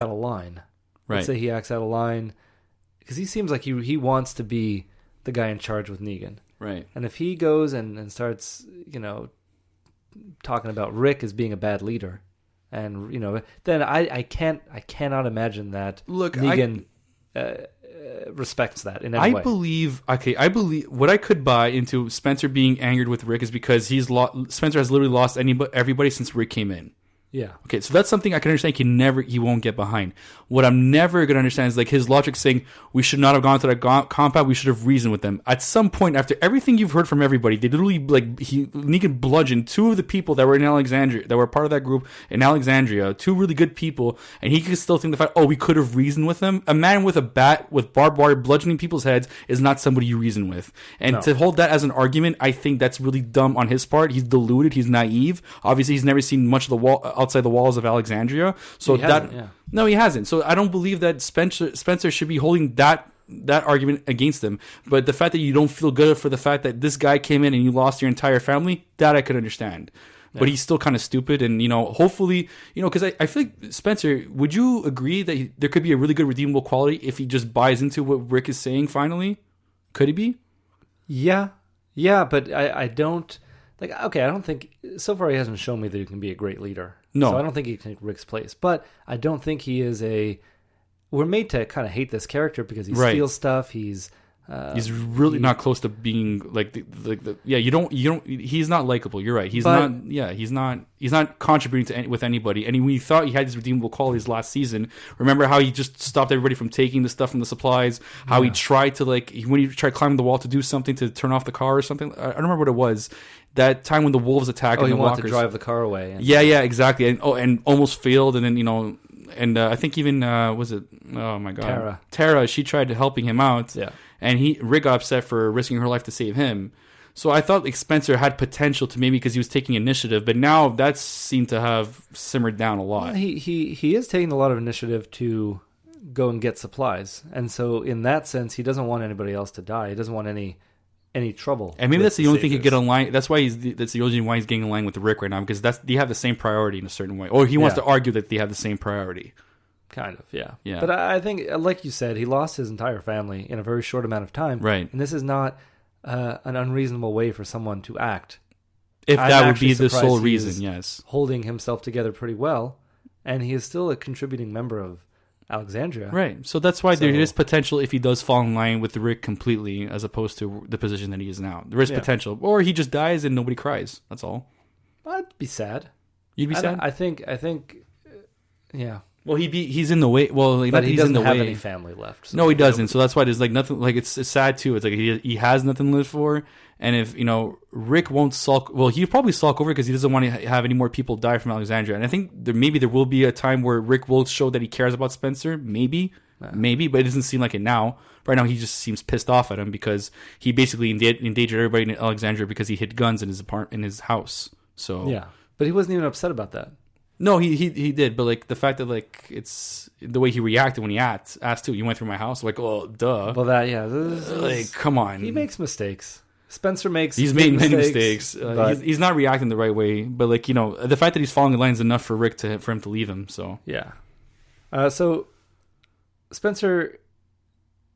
out of line. Right. Let's say he acts out of line because he seems like he wants to be the guy in charge with Negan. Right. And if he goes and starts, talking about Rick as being a bad leader, and then I cannot imagine that Negan respects that in any way. I believe what I could buy into Spencer being angered with Rick is because Spencer has literally lost everybody since Rick came in. Yeah. Okay, so that's something I can understand. He won't get behind. What I'm never gonna understand is like his logic saying we should not have gone to that compound. We should have reasoned with them. At some point, after everything you've heard from everybody, they literally Negan bludgeoned two of the people that were in Alexandria, that were part of that group in Alexandria, two really good people, and he could still think the fact, we could have reasoned with them. A man with a bat with barbed wire bludgeoning people's heads is not somebody you reason with. And to hold that as an argument, I think that's really dumb on his part. He's deluded. He's naive. Obviously, he's never seen much of the wall outside the walls of Alexandria. So no, he hasn't. So I don't believe that Spencer should be holding that argument against him. But the fact that you don't feel good for the fact that this guy came in and you lost your entire family, that I could understand. Yeah. But he's still kind of stupid. And, hopefully, because I feel like Spencer, would you agree that there could be a really good redeemable quality if he just buys into what Rick is saying finally? Could he be? Yeah. Yeah, but I don't... I don't think... So far, he hasn't shown me that he can be a great leader. No. So I don't think he can take Rick's place. But I don't think he is we're made to kind of hate this character because he steals stuff. He's really not close to being he's not likable. You're right. He's not contributing with anybody. And when you thought he had these redeemable qualities last season, remember how he just stopped everybody from taking the stuff from the supplies? How he tried to when he tried climbing the wall to do something to turn off the car or something. I don't remember what it was. That time when the wolves attacked he the wanted walkers. to drive the car away. Yeah, exactly. And almost failed. And then, and I think even, was it, oh my God. Tara, she tried helping him out. Yeah. And Rick got upset for risking her life to save him. So I thought Spencer had potential to maybe because he was taking initiative. But now that seemed to have simmered down a lot. Well, he is taking a lot of initiative to go and get supplies. And so in that sense, he doesn't want anybody else to die. He doesn't want any trouble. And maybe that's the only thing he could get online. That's why that's the only reason why he's getting in line with Rick right now, because they have the same priority in a certain way, or he wants to argue that they have the same priority. Kind of, yeah. Yeah. But I think, like you said, he lost his entire family in a very short amount of time. Right. And this is not an unreasonable way for someone to act. If that would be the sole reason, yes. Holding himself together pretty well, and he is still a contributing member of Alexandria. Right. So that's why there is potential if he does fall in line with Rick completely, as opposed to the position that he is now. There is potential. Or he just dies and nobody cries. That's all. I'd be sad. You'd be sad? I think, yeah. Well, he's in the way. Well, but he doesn't have way. any family left. So no, he doesn't. So that's why there's nothing. It's sad too. It's he has nothing to live for. And if Rick won't sulk, well, he'll probably sulk over because he doesn't want to have any more people die from Alexandria. And I think maybe there will be a time where Rick will show that he cares about Spencer. Maybe, but it doesn't seem like it now. Right now, he just seems pissed off at him because he basically endangered everybody in Alexandria because he hid guns in his house. So yeah, but he wasn't even upset about that. No, he did, but the fact that it's the way he reacted when he asked too. You went through my house, oh, duh. Well, that come on. He makes mistakes. Spencer makes. He's made many mistakes. He's not reacting the right way, but the fact that he's following the line is enough for Rick for him to leave him. So yeah. So Spencer.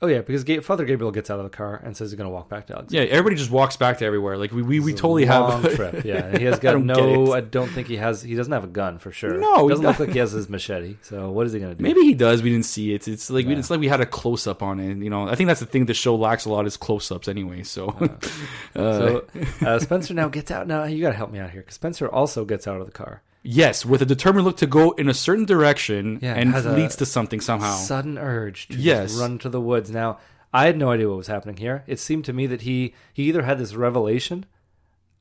Oh yeah, because Father Gabriel gets out of the car and says he's going to walk back to Alexandria. Yeah, everybody just walks back to everywhere. We totally have a trip. Yeah, he has got I don't think he doesn't have a gun for sure. No, it doesn't look like he has his machete. So what is he going to do? Maybe he does. We didn't see it. It's like we had a close up on it. I think that's the thing the show lacks a lot is close ups anyway. So, Spencer now gets out. Now you got to help me out here because Spencer also gets out of the car. Yes, with a determined look to go in a certain direction and leads to something somehow. Sudden urge to just run to the woods. Now, I had no idea what was happening here. It seemed to me that he either had this revelation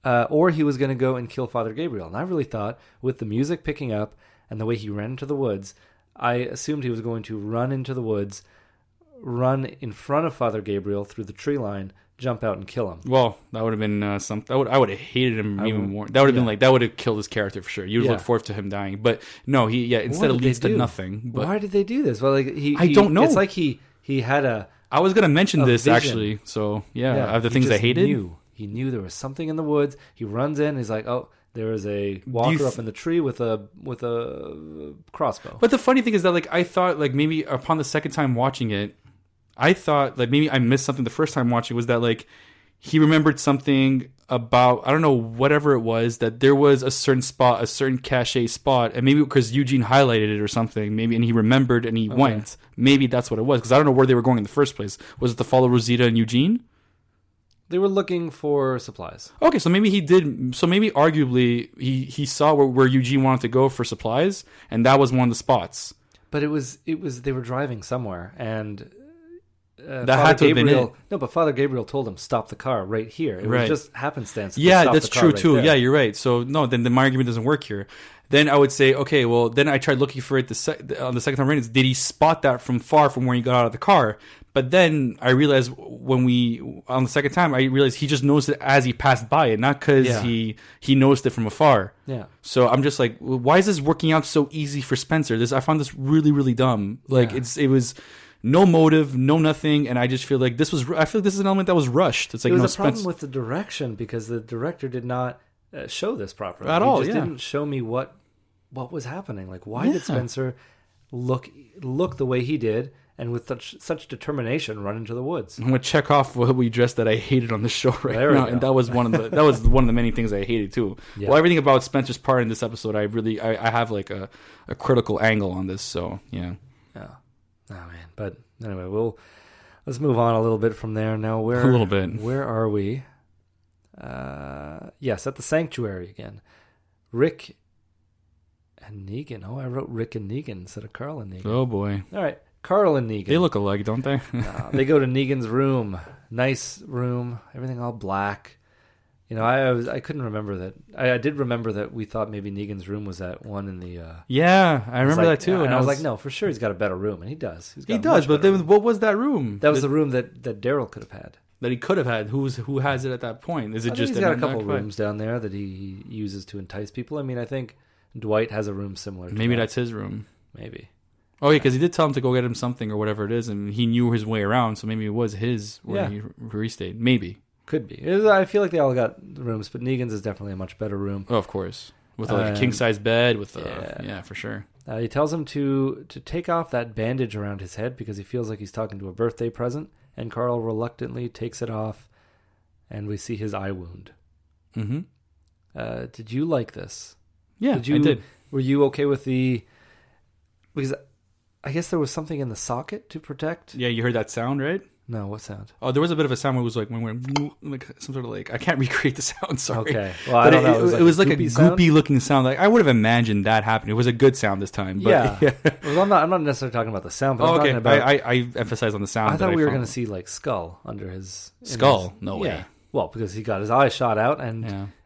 or he was going to go and kill Father Gabriel. And I really thought with the music picking up and the way he ran into the woods, I assumed he was going to run into the woods, run in front of Father Gabriel through the tree line, jump out and kill him. Well, that would have been something. I would have hated him even more. That would have been that would have killed his character for sure. You would look forward to him dying, but no, instead it leads to nothing. But why did they do this? Well, I don't know. It's like he had a. I was going to mention this vision. Actually. So of the things I hated. He knew there was something in the woods. He runs in. He's like, oh, There is a walker up in the tree with a crossbow. But the funny thing is that like I thought like maybe upon the second time watching it, I thought like maybe I missed something the first time watching, was that like he remembered something about, I don't know, whatever it was, that there was a certain spot, a certain cache spot, and maybe because Eugene highlighted it or something, maybe, and he remembered and he went. Maybe that's what it was, because I don't know where they were going in the first place. Was it to follow Rosita and Eugene? They were looking for supplies. Okay, so maybe he did. So maybe arguably he saw where Eugene wanted to go for supplies, and that was one of the spots. But it was they were driving somewhere, and that had to have been it. No, but Father Gabriel told him stop the car right here. It was just happenstance. Yeah, that's true too. There. Yeah, you're right. So no, then my argument doesn't work here. Then I would say, okay, well, then I tried looking for it on the second time around. Did he spot that from far from where he got out of the car? But then I realized on the second time, I realized he just noticed it as he passed by it, not because he noticed it from afar. Yeah. So I'm just like, why is this working out so easy for Spencer? I found this really, really dumb. Like it was no motive, no nothing, and I just feel like I feel like this is an element that was rushed. It's like there was a problem with the direction, because the director did not show this properly at all. He just didn't show me what was happening. Like, why did Spencer look the way he did, and with such determination run into the woods? I'm gonna check off what we addressed that I hated on the show now, and that was one of the many things I hated too. Yeah. Well, everything about Spencer's part in this episode, I have like a critical angle on this. So yeah. Oh man, but anyway, let's move on a little bit from there. Now, where are we? Yes, at the sanctuary again. Rick and Negan. Oh, I wrote Rick and Negan instead of Carl and Negan. Oh boy. All right, Carl and Negan. They look alike, don't they? They go to Negan's room. Nice room. Everything all black. You know, I couldn't remember that. I did remember that we thought maybe Negan's room was that one in the... yeah, I remember that too. And I was like, no, for sure he's got a better room. And he does. He does, but then what was that room? That was the room that Daryl could have had. That he could have had. Who has it at that point? Is it just... He's got a couple rooms down there that he uses to entice people. I mean, I think Dwight has a room similar to maybe that's his room. Maybe. Oh, yeah, because he did tell him to go get him something or whatever it is, and he knew his way around, so maybe it was his where he stayed. Maybe. Could be. I feel like they all got rooms, but Negan's is definitely a much better room. Oh, of course. With like a king-size bed. Yeah, for sure. He tells him to take off that bandage around his head because he feels like he's talking to a birthday present, and Carl reluctantly takes it off, and we see his eye wound. Mm-hmm. Did you like this? Yeah, I did. Were you okay with because I guess there was something in the socket to protect? Yeah, you heard that sound, right? No, what sound? Oh, there was a bit of a sound where it was like when we're like some sort of like, I can't recreate the sound. Sorry. Okay, well, I don't know. It was like a goopy looking sound. Like I would have imagined that happening. It was a good sound this time. But, yeah. Well, I'm not necessarily talking about the sound. But I'm talking about. I emphasize on the sound. I thought we were going to see like skull under his skull. No way. Yeah. Well, because he got his eye shot out, and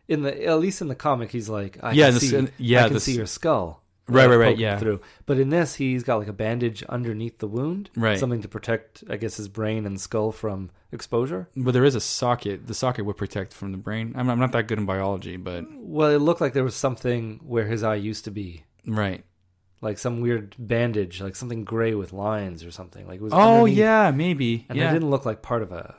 at least in the comic, he's like, I can see your skull. Right, yeah. Through. But in this, he's got like a bandage underneath the wound. Right. Something to protect, I guess, his brain and skull from exposure. But there is a socket. The socket would protect from the brain. I'm not that good in biology, but... Well, it looked like there was something where his eye used to be. Right. Like some weird bandage, like something gray with lines or something. Like it was underneath. Yeah, maybe. And it didn't look like part of a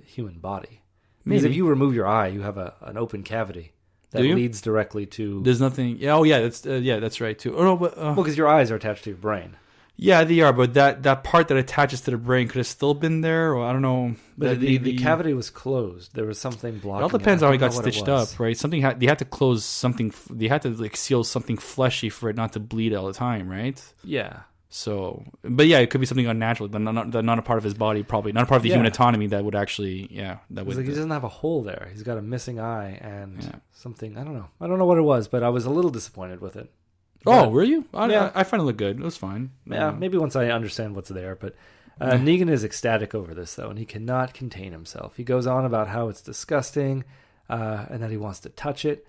human body. Because if you remove your eye, you have an open cavity. That leads directly to... There's nothing... Yeah, that's right, too. Oh, no, but, well, because your eyes are attached to your brain. Yeah, they are, but that part that attaches to the brain could have still been there, or I don't know. But the cavity was closed. There was something blocking it. All depends on how it got stitched up, right? They had to close something... They had to like seal something fleshy for it not to bleed all the time, right? Yeah. So, but yeah, it could be something unnatural, but not a part of his body, probably not a part of the human anatomy that would actually, that would. Like he doesn't have a hole there. He's got a missing eye and something. I don't know. I don't know what it was, but I was a little disappointed with it. Oh, were you? I find it look good. It was fine. Yeah, maybe once I understand what's there. But Negan is ecstatic over this though, and he cannot contain himself. He goes on about how it's disgusting, and that he wants to touch it.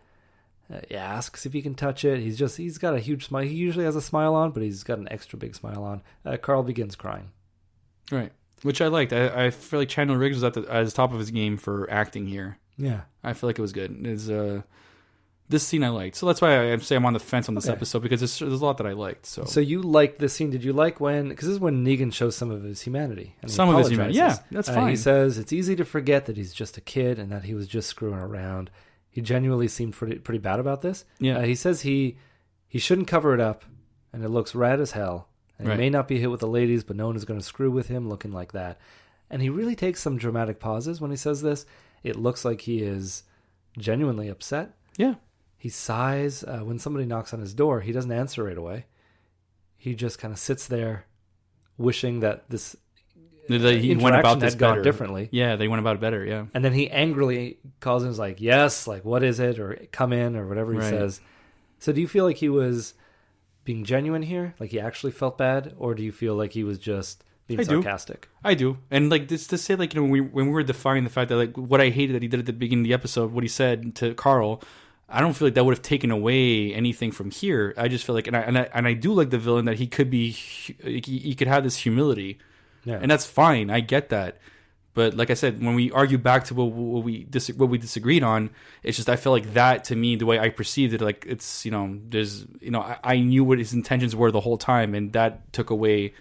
He asks if he can touch it. He's got a huge smile. He usually has a smile on, but he's got an extra big smile on. Carl begins crying. Right. Which I liked. I feel like Chandler Riggs was at the top of his game for acting here. Yeah. I feel like it was good. This scene I liked. So that's why I say I'm on the fence on this episode, because there's a lot that I liked. So you liked this scene. Did you like because this is when Negan shows some of his humanity. Some of his humanity. Yeah, that's fine. He says it's easy to forget that he's just a kid and that he was just screwing around. He genuinely seemed pretty bad about this. Yeah. He says he shouldn't cover it up, and it looks rad as hell. And he may not be hit with the ladies, but no one is going to screw with him looking like that. And he really takes some dramatic pauses when he says this. It looks like he is genuinely upset. Yeah. He sighs. When somebody knocks on his door, he doesn't answer right away. He just kind of sits there wishing that this he went about this had gone better. differently. Yeah, they went about it better, yeah. And then he angrily calls him, like, yes, like, what is it? Or come in, or whatever he says. So do you feel like he was being genuine here? Like he actually felt bad? Or do you feel like he was just being sarcastic? I do. And like this to say, like, when we were defining the fact that, like, what I hated that he did at the beginning of the episode, what he said to Carl, I don't feel like that would have taken away anything from here. I just feel like, and I do like the villain, that he could be, he could have this humility. Yeah. And that's fine. I get that. But like I said, when we argue back to what we disagreed on, it's just, I feel like that, to me, the way I perceived it, like, it's, there's, I knew what his intentions were the whole time, and that took away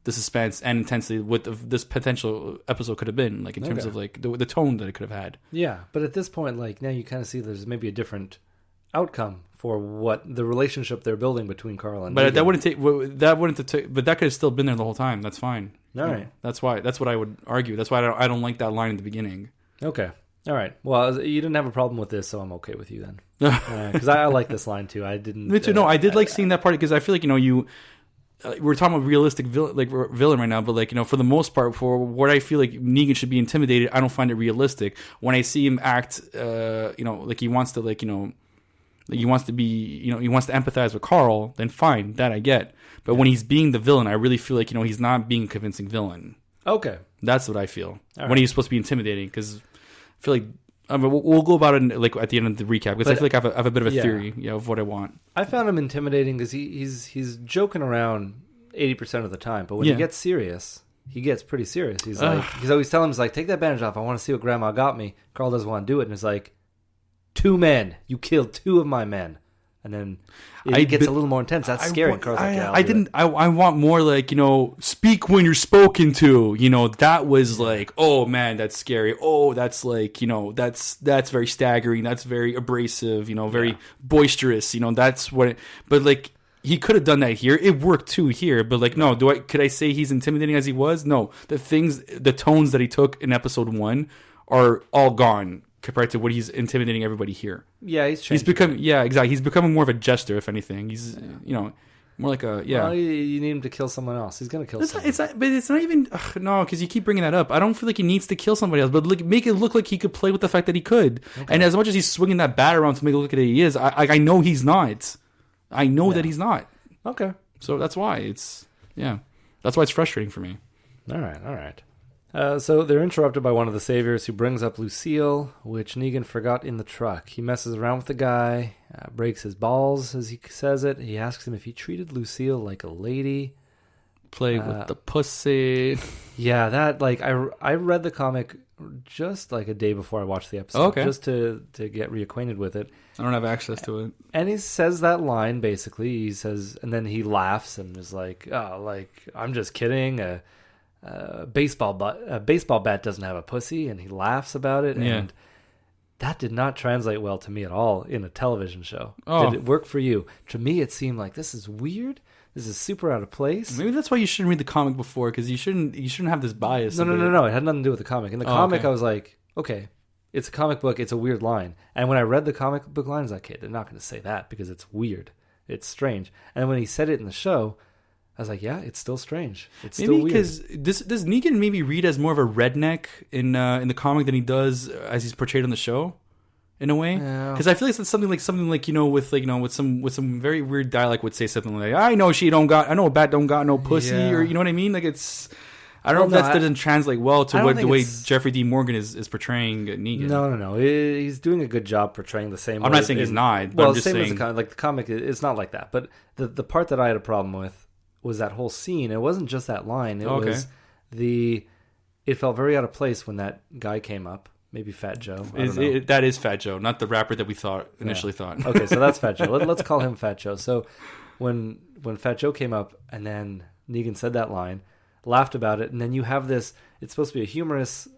the suspense and intensity what this potential episode could have been, like, in terms of, like, the tone that it could have had. Yeah, but at this point, like, now you kind of see there's maybe a different outcome for what the relationship they're building between Carl and Negan. But that could have still been there the whole time. That's fine. All right. That's what I would argue. That's why I don't like that line in the beginning. Okay. All right. Well, you didn't have a problem with this, so I'm okay with you then. Because I like this line too. I didn't. Me too. No, I did like seeing that part, because I feel like, we're talking about realistic villain right now, but, like, for the most part, for what I feel like Negan should be intimidated, I don't find it realistic. When I see him act, like he wants to, like, he wants to be, he wants to empathize with Carl, then fine, that I get. But when he's being the villain, I really feel like, he's not being a convincing villain. Okay. That's what I feel. All when he's supposed to be intimidating, because I feel like, we'll go about it, like, at the end of the recap, because I feel like I have a bit of a theory of what I want. I found him intimidating because he's joking around 80% of the time, but when he gets serious, he gets pretty serious. He's like, he's always telling him, he's like, take that bandage off. I want to see what Grandma got me. Carl doesn't want to do it, and it's like, 2 men. You killed 2 of my men. And then it gets a little more intense. That's scary. Carl's like, I want more, like, speak when you're spoken to. That was like, oh man, that's scary. Oh, that's like, that's very staggering. That's very abrasive, very boisterous. That's what it, but, like, he could have done that here. It worked too here, but, like, no, could I say he's intimidating as he was? No. The tones that he took in episode 1 are all gone compared to what he's intimidating everybody here. Yeah, he's become exactly. He's becoming more of a jester, if anything. He's more like a Well, you need him to kill someone else. He's gonna kill someone. But it's not even no, because you keep bringing that up. I don't feel like he needs to kill somebody else, but make it look like he could play with the fact that he could. Okay. And as much as he's swinging that bat around to make it look like he is, I know he's not. I know that he's not. Okay, so that's why that's why it's frustrating for me. All right. So they're interrupted by one of the saviors, who brings up Lucille, which Negan forgot in the truck. He messes around with the guy, breaks his balls, as he says it. He asks him if he treated Lucille like a lady. Play with the pussy. Yeah, that, like, I read the comic just like a day before I watched the episode, just to get reacquainted with it. I don't have access to it. And he says that line, basically. He says, and then he laughs and is like, oh, like, I'm just kidding. A baseball bat doesn't have a pussy, and he laughs about it. And that did not translate well to me at all in a television show. Did it work for you? To me, it seemed like, this is weird. This is super out of place. Maybe that's why you shouldn't read the comic before, because you shouldn't have this bias. No. It had nothing to do with the comic. In the comic, I was like, okay, it's a comic book. It's a weird line. And when I read the comic book line, I was like, okay, they're not going to say that because it's weird. It's strange. And when he said it in the show, I was like, yeah, it's still strange. It's maybe still weird. Because does Negan maybe read as more of a redneck in the comic than he does as he's portrayed on the show, in a way? Because I feel like it's something like with some very weird dialect would say something like, I know a bat don't got no pussy, or you know what I mean? Like, it's, I don't know if that doesn't translate well to the way Jeffrey D. Morgan is portraying Negan. No. He's doing a good job portraying the same. I'm not saying he's not, but I'm just saying, as the comic, it's not like that. But the part that I had a problem with was that whole scene. It wasn't just that line. It was it felt very out of place when that guy came up. Maybe Fat Joe. That is Fat Joe, not the rapper that we initially thought. Okay, so that's Fat Joe. Let's call him Fat Joe. So when Fat Joe came up and then Negan said that line, laughed about it, and then you have this, it's supposed to be a humorous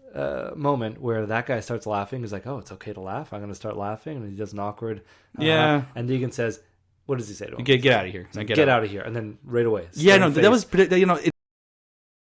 moment where that guy starts laughing. He's like, "Oh, it's okay to laugh. I'm going to start laughing," and he does an awkward. Yeah. And Negan says, "What does he say to him?" Get out of here. Get out of here, and then right away. Yeah, no, that was